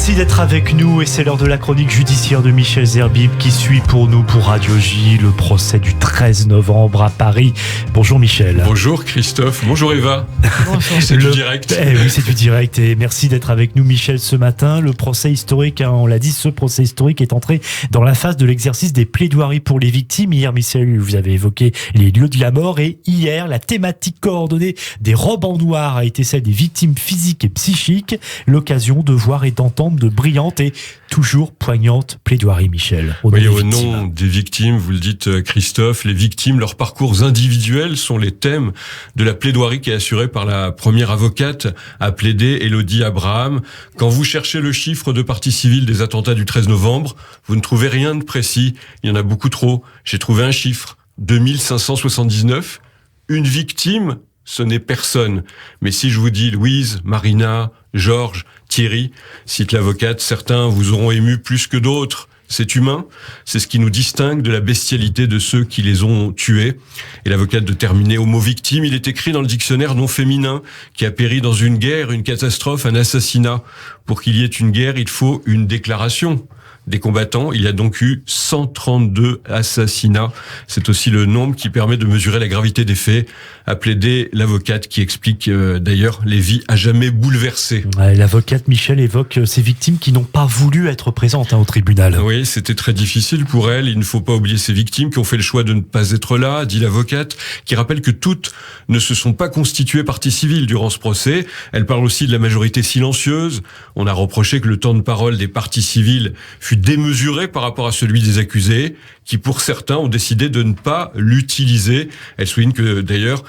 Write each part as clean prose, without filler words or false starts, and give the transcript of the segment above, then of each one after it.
Merci d'être avec nous et c'est l'heure de la chronique judiciaire de Michel Zerbib qui suit pour nous pour Radio J le procès du 13 novembre à Paris. Bonjour Michel. Bonjour Christophe, bonjour Eva. Bonjour. C'est du direct. Oui, c'est du direct et merci d'être avec nous Michel ce matin. Le procès historique, on l'a dit, ce procès historique est entré dans la phase de l'exercice des plaidoiries pour les victimes. Hier Michel, vous avez évoqué les lieux de la mort et hier, la thématique coordonnée des robes en noir a été celle des victimes physiques et psychiques. L'occasion de voir et d'entendre de brillantes et toujours poignantes plaidoiries, Michel. Au nom des victimes, vous le dites Christophe, les victimes, leurs parcours individuels sont les thèmes de la plaidoirie qui est assurée par la première avocate à plaider, Élodie Abraham. Quand vous cherchez le chiffre de partie civile des attentats du 13 novembre, vous ne trouvez rien de précis. Il y en a beaucoup trop. J'ai trouvé un chiffre, 2579. Une victime, ce n'est personne. Mais si je vous dis Louise, Marina, Georges, Thierry, cite l'avocate, certains vous auront ému plus que d'autres. C'est humain, c'est ce qui nous distingue de la bestialité de ceux qui les ont tués. Et l'avocate de terminer au mot victime, il est écrit dans le dictionnaire non féminin qui a péri dans une guerre, une catastrophe, un assassinat. Pour qu'il y ait une guerre, il faut une déclaration des combattants. Il y a donc eu 132 assassinats. C'est aussi le nombre qui permet de mesurer la gravité des faits, a plaidé l'avocate qui explique d'ailleurs les vies à jamais bouleversées. Ouais, l'avocate Michel évoque ces victimes qui n'ont pas voulu être présentes au tribunal. Oui, c'était très difficile pour elle. Il ne faut pas oublier ces victimes qui ont fait le choix de ne pas être là, dit l'avocate, qui rappelle que toutes ne se sont pas constituées partie civile durant ce procès. Elle parle aussi de la majorité silencieuse. On a reproché que le temps de parole des parties civiles fut démesuré par rapport à celui des accusés, qui pour certains ont décidé de ne pas l'utiliser. Elle souligne que d'ailleurs,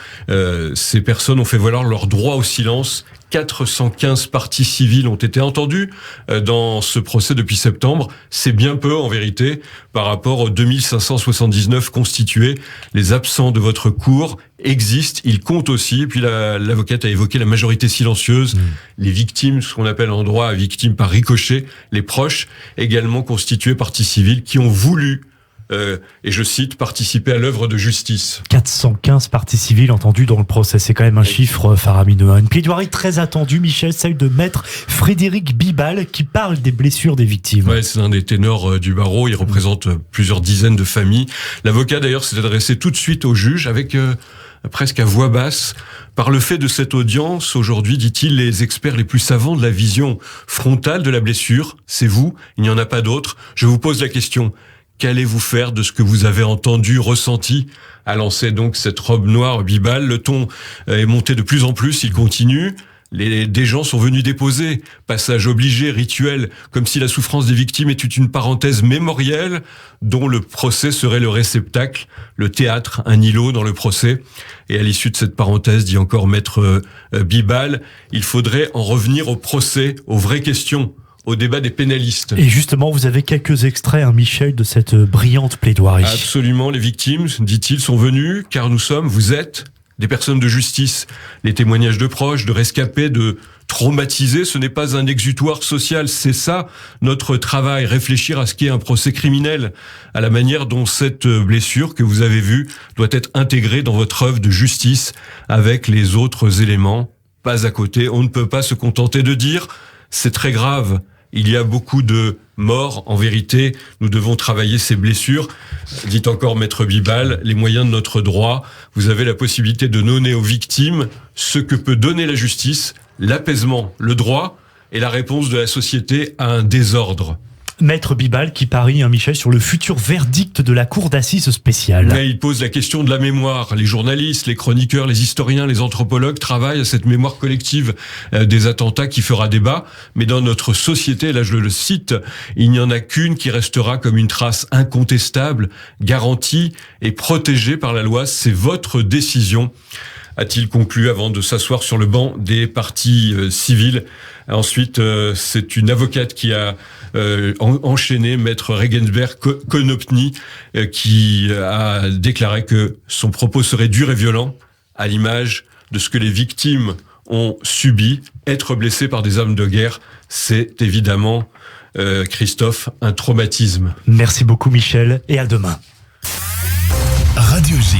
ces personnes ont fait valoir leur droit au silence. 415 parties civiles ont été entendues dans ce procès depuis septembre. C'est bien peu en vérité par rapport aux 2579 constitués. Les absents de votre cour existent, ils comptent aussi. Et puis l'avocate a évoqué la majorité silencieuse, les victimes, ce qu'on appelle en droit victimes par ricochet, les proches également constitués parties civiles qui ont voulu et je cite, participer à l'œuvre de justice. 415 parties civiles entendues dans le procès, c'est quand même un chiffre faramineux. Une plaidoirie très attendue, Michel, celle de maître Frédéric Bibal, qui parle des blessures des victimes. Ouais, c'est un des ténors du barreau, il représente plusieurs dizaines de familles. L'avocat d'ailleurs s'est adressé tout de suite au juge avec presque à voix basse. Par le fait de cette audience, aujourd'hui, dit-il, les experts les plus savants de la vision frontale de la blessure, c'est vous, il n'y en a pas d'autres. Je vous pose la question. Qu'allez-vous faire de ce que vous avez entendu, ressenti, a lancé donc cette robe noire Bibal. Le ton est monté de plus en plus, il continue. Des gens sont venus déposer, passage obligé, rituel, comme si la souffrance des victimes était une parenthèse mémorielle dont le procès serait le réceptacle, le théâtre, un îlot dans le procès. Et à l'issue de cette parenthèse, dit encore maître Bibal, il faudrait en revenir au procès, aux vraies questions, au débat des pénalistes. Et justement, vous avez quelques extraits, Michel, de cette brillante plaidoirie. Absolument, les victimes, dit-il, sont venues, car vous êtes des personnes de justice. Les témoignages de proches, de rescapés, de traumatisés, ce n'est pas un exutoire social, c'est ça notre travail, réfléchir à ce qu'est un procès criminel, à la manière dont cette blessure que vous avez vue doit être intégrée dans votre œuvre de justice avec les autres éléments, pas à côté. On ne peut pas se contenter de dire « c'est très grave ». Il y a beaucoup de morts. En vérité, nous devons travailler ces blessures. Dit encore maître Bibal, les moyens de notre droit. Vous avez la possibilité de donner aux victimes ce que peut donner la justice, l'apaisement, le droit et la réponse de la société à un désordre. Maître Bibal qui parie, Michel, sur le futur verdict de la cour d'assises spéciale. Mais il pose la question de la mémoire. Les journalistes, les chroniqueurs, les historiens, les anthropologues travaillent à cette mémoire collective des attentats qui fera débat. Mais dans notre société, là je le cite, il n'y en a qu'une qui restera comme une trace incontestable, garantie et protégée par la loi. C'est votre décision, a-t-il conclu avant de s'asseoir sur le banc des parties civiles. Ensuite, c'est une avocate qui a enchaîné, maître Regensberg Konopny, qui a déclaré que son propos serait dur et violent, à l'image de ce que les victimes ont subi. Être blessé par des armes de guerre, c'est évidemment, Christophe, un traumatisme. Merci beaucoup Michel, et à demain. Radio J.